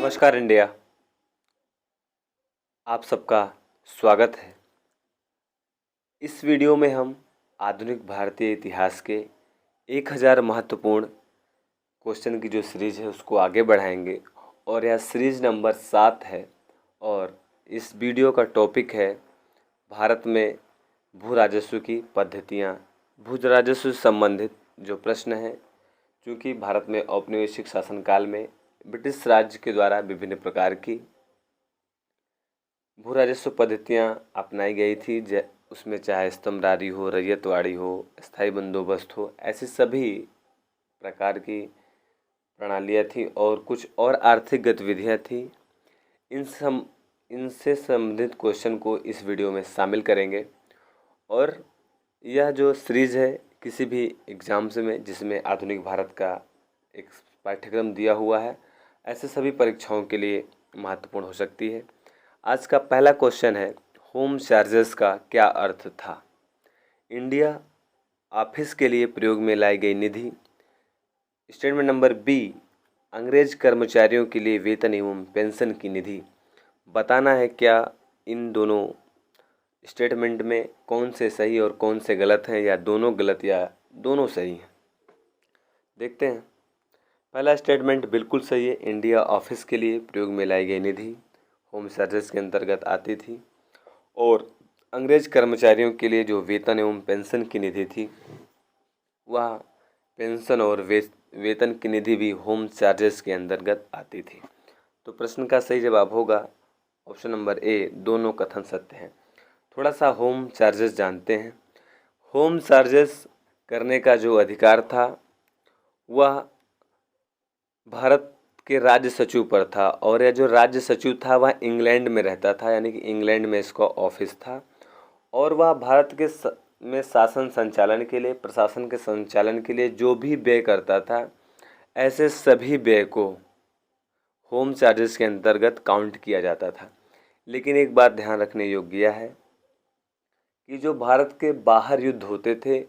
नमस्कार इंडिया। आप सबका स्वागत है। इस वीडियो में हम आधुनिक भारतीय इतिहास के 1000 महत्वपूर्ण क्वेश्चन की जो सीरीज है उसको आगे बढ़ाएंगे और यह सीरीज नंबर 7 है। और इस वीडियो का टॉपिक है भारत में भू राजस्व की पद्धतियाँ। भू राजस्व से संबंधित जो प्रश्न हैं, क्योंकि भारत में औपनिवेशिक शासनकाल में ब्रिटिश राज्य के द्वारा विभिन्न प्रकार की भू राजस्व पद्धतियाँ अपनाई गई थी। उसमें चाहे स्तंभरारी हो, रैयतवाड़ी हो, स्थायी बंदोबस्त हो, ऐसी सभी प्रकार की प्रणालियाँ थी और कुछ और आर्थिक गतिविधियाँ थी। इनसे संबंधित क्वेश्चन को इस वीडियो में शामिल करेंगे। और यह जो सीरीज़ है किसी भी एग्ज़ाम्स में जिसमें आधुनिक भारत का एक पाठ्यक्रम दिया हुआ है, ऐसे सभी परीक्षाओं के लिए महत्वपूर्ण हो सकती है। आज का पहला क्वेश्चन है, होम चार्जेस का क्या अर्थ था? इंडिया ऑफिस के लिए प्रयोग में लाई गई निधि। स्टेटमेंट नंबर बी, अंग्रेज कर्मचारियों के लिए वेतन एवं पेंशन की निधि। बताना है क्या इन दोनों स्टेटमेंट में कौन से सही और कौन से गलत हैं, या दोनों गलत या दोनों सही हैं। देखते हैं। पहला स्टेटमेंट बिल्कुल सही है। इंडिया ऑफिस के लिए प्रयोग में लाई गई निधि होम चार्जेस के अंतर्गत आती थी, और अंग्रेज कर्मचारियों के लिए जो वेतन एवं पेंशन की निधि थी, वह पेंशन और वेतन की निधि भी होम चार्जेस के अंतर्गत आती थी। तो प्रश्न का सही जवाब होगा ऑप्शन नंबर ए, दोनों कथन सत्य हैं। थोड़ा सा होम चार्जेस जानते हैं। होम चार्जेस करने का जो अधिकार था वह भारत के राज्य सचिव पर था, और यह जो राज्य सचिव था वह इंग्लैंड में रहता था, यानी कि इंग्लैंड में इसका ऑफिस था। और वह भारत के में शासन संचालन के लिए, प्रशासन के संचालन के लिए जो भी व्यय करता था, ऐसे सभी व्यय को होम चार्जेस के अंतर्गत काउंट किया जाता था। लेकिन एक बात ध्यान रखने योग्य है कि जो भारत के बाहर युद्ध होते थे,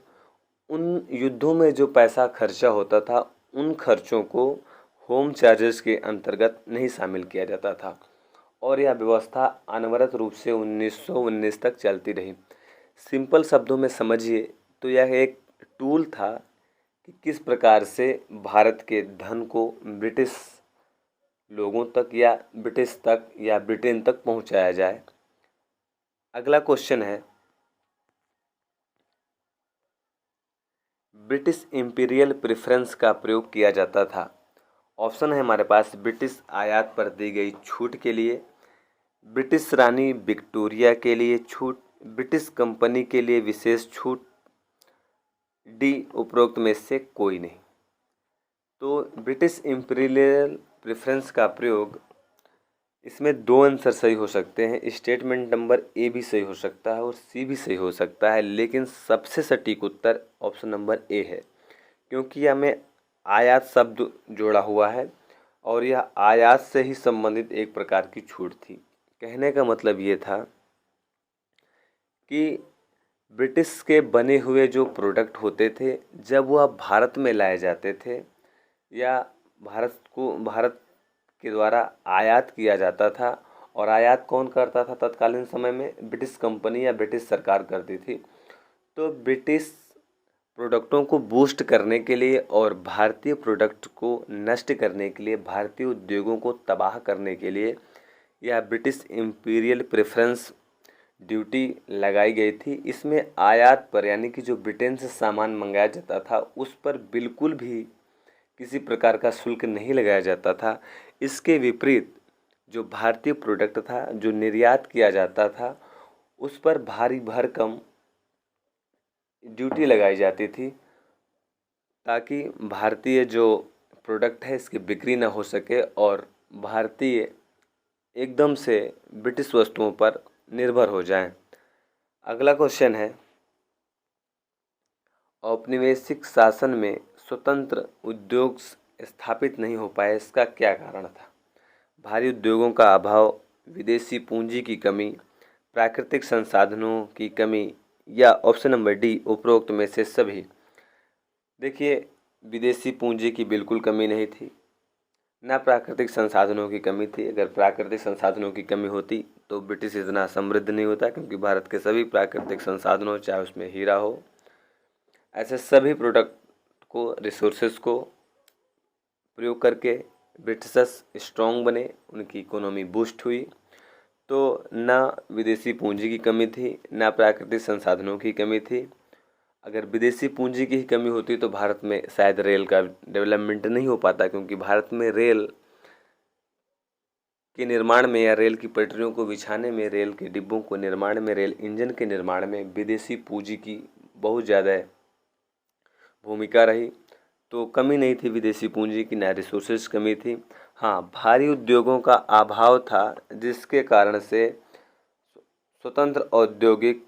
उन युद्धों में जो पैसा खर्चा होता था, उन खर्चों को होम चार्जेस के अंतर्गत नहीं शामिल किया जाता था। और यह व्यवस्था अनवरत रूप से 1919 तक चलती रही। सिंपल शब्दों में समझिए तो यह एक टूल था कि किस प्रकार से भारत के धन को ब्रिटिश लोगों तक या ब्रिटिश तक या ब्रिटेन तक पहुंचाया जाए। अगला क्वेश्चन है, ब्रिटिश इंपीरियल प्रेफरेंस का प्रयोग किया जाता था। ऑप्शन है हमारे पास, ब्रिटिश आयात पर दी गई छूट के लिए, ब्रिटिश रानी विक्टोरिया के लिए छूट, ब्रिटिश कंपनी के लिए विशेष छूट, डी उपरोक्त में से कोई नहीं। तो ब्रिटिश इंपीरियल प्रेफरेंस का प्रयोग, इसमें दो आंसर सही हो सकते हैं। स्टेटमेंट नंबर ए भी सही हो सकता है और सी भी सही हो सकता है, लेकिन सबसे सटीक उत्तर ऑप्शन नंबर ए है, क्योंकि यह में आयात शब्द जोड़ा हुआ है और यह आयात से ही संबंधित एक प्रकार की छूट थी। कहने का मतलब ये था कि ब्रिटिश के बने हुए जो प्रोडक्ट होते थे, जब वह भारत में लाए जाते थे या भारत के द्वारा आयात किया जाता था, और आयात कौन करता था तत्कालीन समय में? ब्रिटिश कंपनी या ब्रिटिश सरकार करती थी। तो ब्रिटिश प्रोडक्टों को बूस्ट करने के लिए और भारतीय प्रोडक्ट को नष्ट करने के लिए, भारतीय उद्योगों को तबाह करने के लिए यह ब्रिटिश इंपीरियल प्रेफरेंस ड्यूटी लगाई गई थी। इसमें आयात पर, यानी कि जो ब्रिटेन से सामान मंगाया जाता था उस पर बिल्कुल भी किसी प्रकार का शुल्क नहीं लगाया जाता था। इसके विपरीत जो भारतीय प्रोडक्ट था, जो निर्यात किया जाता था, उस पर भारी भरकम ड्यूटी लगाई जाती थी, ताकि भारतीय जो प्रोडक्ट है इसकी बिक्री ना हो सके और भारतीय एकदम से ब्रिटिश वस्तुओं पर निर्भर हो जाएं। अगला क्वेश्चन है, औपनिवेशिक शासन में स्वतंत्र उद्योग स्थापित नहीं हो पाए, इसका क्या कारण था? भारी उद्योगों का अभाव, विदेशी पूंजी की कमी, प्राकृतिक संसाधनों की कमी, या ऑप्शन नंबर डी उपरोक्त में से सभी। देखिए, विदेशी पूंजी की बिल्कुल कमी नहीं थी, ना प्राकृतिक संसाधनों की कमी थी। अगर प्राकृतिक संसाधनों की कमी होती तो ब्रिटिश इतना समृद्ध नहीं होता, क्योंकि भारत के सभी प्राकृतिक संसाधनों, चाहे उसमें हीरा हो, ऐसे सभी प्रोडक्ट को, रिसोर्सेज को प्रयोग करके ब्रिटिशर्स स्ट्रॉन्ग बने, उनकी इकोनॉमी बूस्ट हुई। तो ना विदेशी पूंजी की कमी थी, ना प्राकृतिक संसाधनों की कमी थी। अगर विदेशी पूंजी की ही कमी होती तो भारत में शायद रेल का डेवलपमेंट नहीं हो पाता, क्योंकि भारत में रेल के निर्माण में या रेल की पटरियों को बिछाने में, रेल के डिब्बों को निर्माण में, रेल इंजन के निर्माण में विदेशी पूंजी की बहुत ज़्यादा भूमिका रही। तो कमी नहीं थी विदेशी पूंजी की, ना रिसोर्सेज कमी थी। हाँ, भारी उद्योगों का अभाव था, जिसके कारण से स्वतंत्र औद्योगिक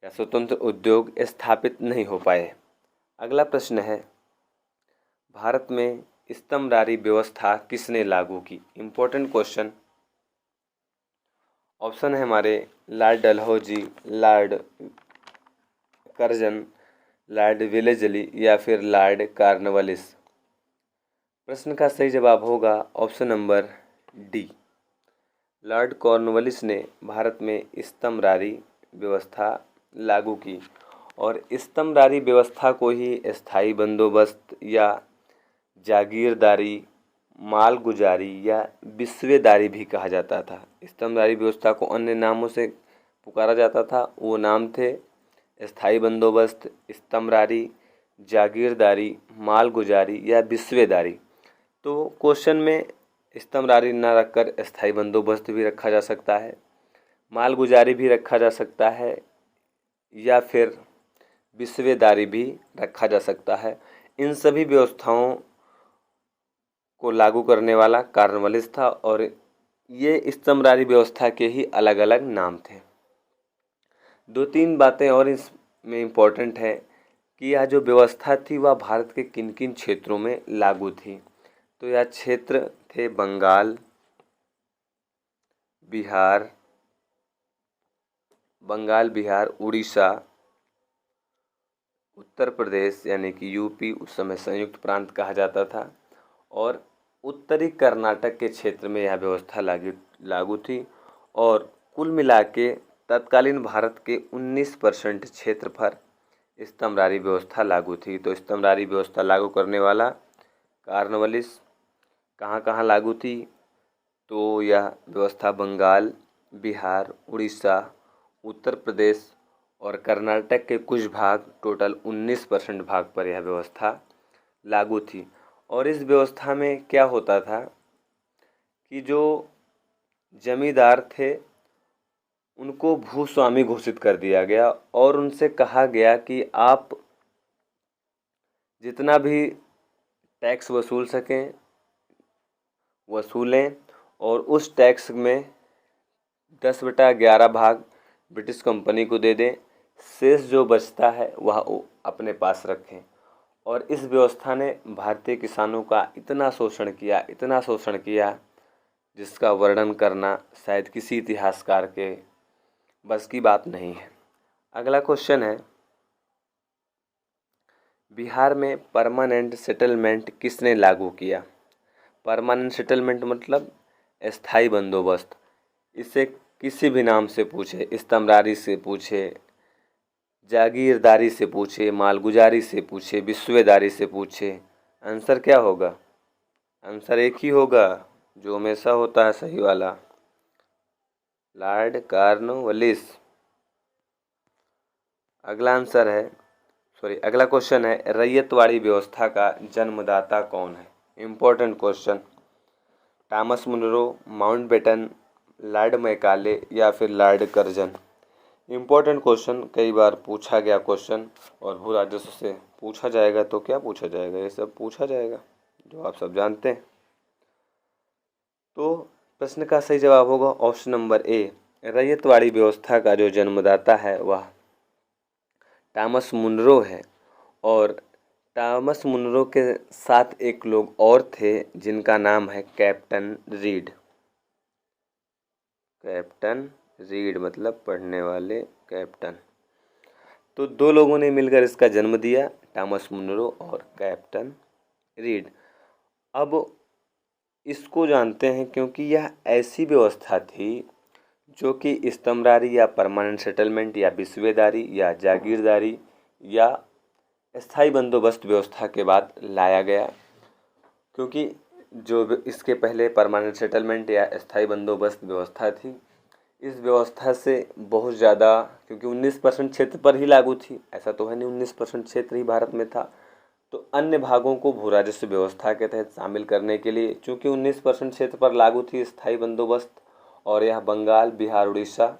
या स्वतंत्र उद्योग स्थापित नहीं हो पाए। अगला प्रश्न है, भारत में स्तंभदारी व्यवस्था किसने लागू की? Important question. ऑप्शन है हमारे Lord Dalhousie, Lord Curzon, Lord Wellesley या फिर लॉर्ड कॉर्नवालिस। प्रश्न का सही जवाब होगा option number D. Lord Cornwallis ने भारत में स्तंभदारी व्यवस्था लागू की, और स्तंभदारी व्यवस्था को ही स्थायी बंदोबस्त या जागीरदारी, मालगुजारी या विस्वेदारी भी कहा जाता था। स्तंभदारी व्यवस्था को अन्य नामों से पुकारा जाता था, वो नाम थे स्थायी बंदोबस्त, स्तंभदारी, जागीरदारी, मालगुजारी या विस्वेदारी। तो क्वेश्चन में स्तंभदारी न रखकर स्थायी बंदोबस्त भी रखा जा सकता है, मालगुजारी भी रखा जा सकता है, या फिर विस्वेदारी भी रखा जा सकता है। इन सभी व्यवस्थाओं को लागू करने वाला कॉर्नवालिस था, और ये स्तंभदारी व्यवस्था के ही अलग अलग नाम थे। दो तीन बातें और इसमें इम्पोर्टेंट है कि यह जो व्यवस्था थी वह भारत के किन किन क्षेत्रों में लागू थी। तो यह क्षेत्र थे बंगाल, बिहार, उड़ीसा, उत्तर प्रदेश यानी कि यूपी, उस समय संयुक्त प्रांत कहा जाता था, और उत्तरी कर्नाटक के क्षेत्र में यह व्यवस्था लागू थी। और कुल मिला के तत्कालीन भारत के 19% क्षेत्र पर स्तंभदारी व्यवस्था लागू थी। तो स्तंभदारी व्यवस्था लागू करने वाला कॉर्नवालिस। कहाँ कहाँ लागू थी? तो यह व्यवस्था बंगाल, बिहार, उड़ीसा, उत्तर प्रदेश और कर्नाटक के कुछ भाग, टोटल 19% भाग पर यह व्यवस्था लागू थी। और इस व्यवस्था में क्या होता था कि जो जमींदार थे उनको भूस्वामी घोषित कर दिया गया, और उनसे कहा गया कि आप जितना भी टैक्स वसूल सकें वसूलें, और उस टैक्स में 10/11 भाग ब्रिटिश कंपनी को दे दें, शेष जो बचता है वह अपने पास रखें। और इस व्यवस्था ने भारतीय किसानों का इतना शोषण किया जिसका वर्णन करना शायद किसी इतिहासकार के बस की बात नहीं है। अगला क्वेश्चन है, बिहार में परमानेंट सेटलमेंट किसने लागू किया? परमानेंट सेटलमेंट मतलब स्थायी बंदोबस्त। इसे किसी भी नाम से पूछे, स्तंभदारी से पूछे, जागीरदारी से पूछे, मालगुजारी से पूछे, विस्वेदारी से पूछे, आंसर क्या होगा? आंसर एक ही होगा जो हमेशा होता है सही वाला, लॉर्ड कॉर्नवालिस। अगला क्वेश्चन है, रैयतवाड़ी व्यवस्था का जन्मदाता कौन है? Important question. Thomas Munro, Mountbatten, Lord Macaulay या फिर लॉर्ड कर्जन। इम्पोर्टेंट क्वेश्चन, कई बार पूछा गया क्वेश्चन, और भू राजस्व से पूछा जाएगा तो क्या पूछा जाएगा? ये सब पूछा जाएगा जो आप सब जानते हैं। तो प्रश्न का सही जवाब होगा ऑप्शन नंबर ए। रैयतवाड़ी व्यवस्था का जो जन्मदाता है वह थॉमस मुनरो है, और थॉमस मुनरो के साथ एक लोग और थे जिनका नाम है कैप्टन रीड। कैप्टन रीड मतलब पढ़ने वाले कैप्टन। तो दो लोगों ने मिलकर इसका जन्म दिया, थॉमस मुनरो और कैप्टन रीड। अब इसको जानते हैं क्योंकि यह ऐसी व्यवस्था थी जो कि इस्तमरारी या परमानेंट सेटलमेंट या बिस्वेदारी या जागीरदारी या स्थायी बंदोबस्त व्यवस्था के बाद लाया गया। क्योंकि जो इसके पहले परमानेंट सेटलमेंट या स्थायी बंदोबस्त व्यवस्था थी, इस व्यवस्था से बहुत ज़्यादा, क्योंकि 19% क्षेत्र पर ही लागू थी, ऐसा तो है नहीं 19% क्षेत्र ही भारत में था, तो अन्य भागों को भू राजस्व व्यवस्था के तहत शामिल करने के लिए चूँकि 19% क्षेत्र पर लागू थी स्थायी बंदोबस्त, और यह बंगाल, बिहार, उड़ीसा,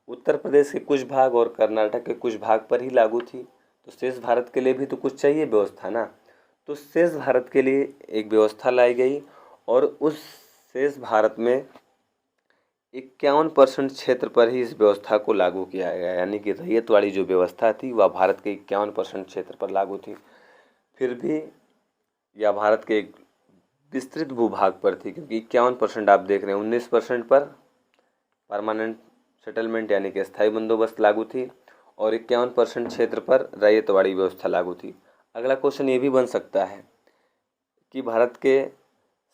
उत्तर प्रदेश के कुछ भाग और कर्नाटक के कुछ भाग पर ही लागू थी, तो शेष भारत के लिए भी तो कुछ चाहिए व्यवस्था ना। तो शेष भारत के लिए एक व्यवस्था लाई गई और उस शेष भारत में 51% क्षेत्र पर ही इस व्यवस्था को लागू किया गया, यानी कि रैयत वाली जो व्यवस्था थी वह भारत के 51% क्षेत्र पर लागू थी। फिर भी यह भारत के एक विस्तृत भूभाग पर थी, क्योंकि 51% आप देख रहे हैं, 19% पर परमानेंट सेटलमेंट यानी कि स्थायी बंदोबस्त लागू थी और 51% क्षेत्र पर रैयत वाली व्यवस्था लागू थी। अगला क्वेश्चन ये भी बन सकता है कि भारत के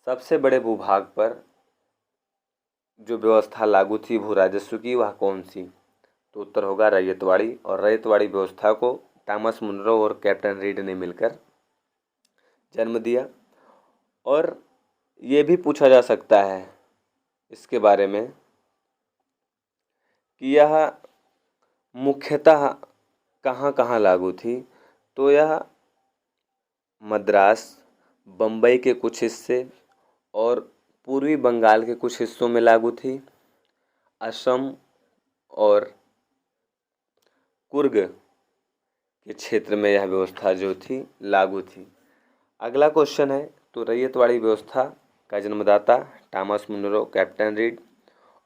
सबसे बड़े भूभाग पर जो व्यवस्था लागू थी भू राजस्व की वह कौन सी? तो उत्तर होगा रैयतवाड़ी, और रैयतवाड़ी व्यवस्था को थॉमस मुनरो और कैप्टन रीड ने मिलकर जन्म दिया। और ये भी पूछा जा सकता है इसके बारे में कि यह मुख्यतः कहाँ कहाँ लागू थी, तो यह मद्रास, बम्बई के कुछ हिस्से और पूर्वी बंगाल के कुछ हिस्सों में लागू थी। असम और कुर्ग के क्षेत्र में यह व्यवस्था जो थी लागू थी। अगला क्वेश्चन है, तो रैयतवाड़ी व्यवस्था का जन्मदाता थॉमस मुनरो, कैप्टन रीड,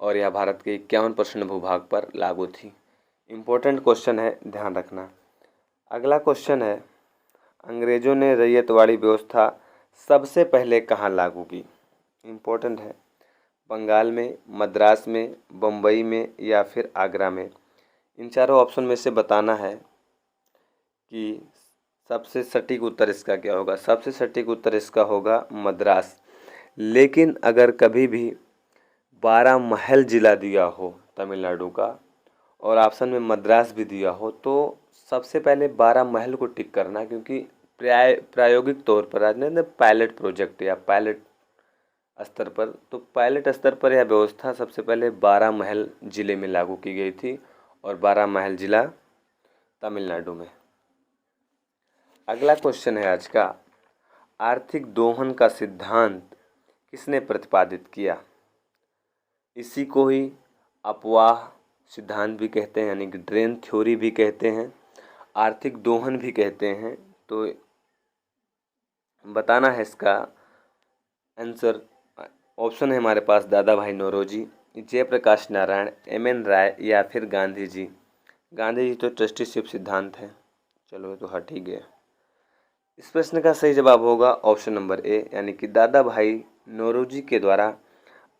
और यह भारत के 51% भूभाग पर लागू थी। इम्पोर्टेंट क्वेश्चन है, ध्यान रखना। अगला क्वेश्चन है, अंग्रेजों ने रैयतवाड़ी व्यवस्था सबसे पहले कहाँ लागू की? इम्पोर्टेंट है, बंगाल में, मद्रास में, बम्बई में या फिर आगरा में। इन चारों ऑप्शन में से बताना है कि सबसे सटीक उत्तर इसका क्या होगा। सबसे सटीक उत्तर इसका होगा मद्रास। लेकिन अगर कभी भी 12 महल जिला दिया हो तमिलनाडु का और ऑप्शन में मद्रास भी दिया हो, तो सबसे पहले 12 महल को टिक करना, क्योंकि प्रायोगिक तौर पर आज ने पायलट प्रोजेक्ट या पायलट स्तर पर, तो पायलट स्तर पर यह व्यवस्था सबसे पहले 12 महल जिले में लागू की गई थी और 12 महल जिला तमिलनाडु में। अगला क्वेश्चन है आज का, आर्थिक दोहन का सिद्धांत किसने प्रतिपादित किया? इसी को ही अपवाह सिद्धांत भी कहते हैं, यानी कि ड्रेन थ्योरी भी कहते हैं, आर्थिक दोहन भी कहते हैं। तो बताना है इसका आंसर। ऑप्शन है हमारे पास दादा भाई नौरोजी, जयप्रकाश नारायण, एम.एन. राय या फिर गांधी जी। गांधी जी तो ट्रस्टीशिप सिद्धांत है, चलो तो हट ही गया। इस प्रश्न का सही जवाब होगा ऑप्शन नंबर ए, यानी कि दादा भाई नौरोजी के द्वारा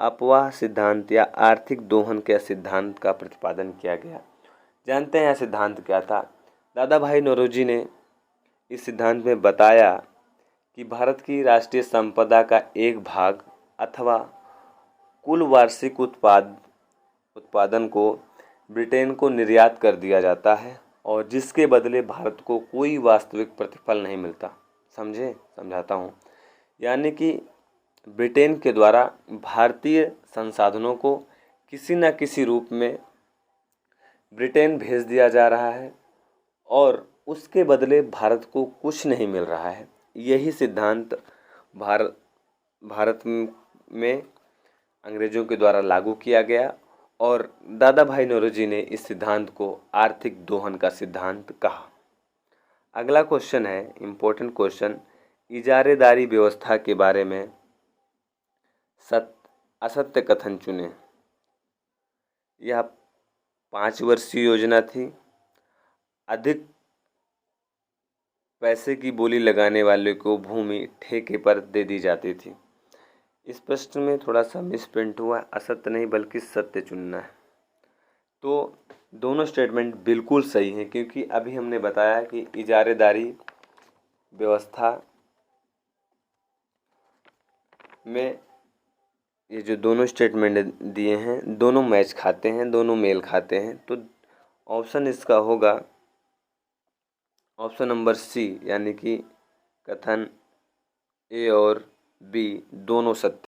अपवाह सिद्धांत या आर्थिक दोहन के सिद्धांत का प्रतिपादन किया गया। जानते हैं यह सिद्धांत क्या था? दादा भाई नौरोजी ने इस सिद्धांत में बताया कि भारत की राष्ट्रीय संपदा का एक भाग अथवा कुल वार्षिक उत्पादन को ब्रिटेन को निर्यात कर दिया जाता है और जिसके बदले भारत को कोई वास्तविक प्रतिफल नहीं मिलता। समझे? समझाता हूँ। यानी कि ब्रिटेन के द्वारा भारतीय संसाधनों को किसी न किसी रूप में ब्रिटेन भेज दिया जा रहा है और उसके बदले भारत को कुछ नहीं मिल रहा है। यही सिद्धांत भारत में अंग्रेजों के द्वारा लागू किया गया और दादा भाई नौरोजी ने इस सिद्धांत को आर्थिक दोहन का सिद्धांत कहा। अगला क्वेश्चन है, इम्पोर्टेंट क्वेश्चन, इजारेदारी व्यवस्था के बारे में असत्य कथन चुने। यह 5 वर्षीय योजना थी। अधिक पैसे की बोली लगाने वाले को भूमि ठेके पर दे दी जाती थी। इस प्रश्न में थोड़ा सा मिसप्रिंट हुआ, असत्य नहीं बल्कि सत्य चुनना है। तो दोनों स्टेटमेंट बिल्कुल सही हैं, क्योंकि अभी हमने बताया कि इजारेदारी व्यवस्था में ये जो दोनों स्टेटमेंट दिए हैं दोनों मैच खाते हैं, दोनों मेल खाते हैं, तो ऑप्शन इसका होगा ऑप्शन नंबर सी, यानी कि कथन ए और बी दोनों सत्य।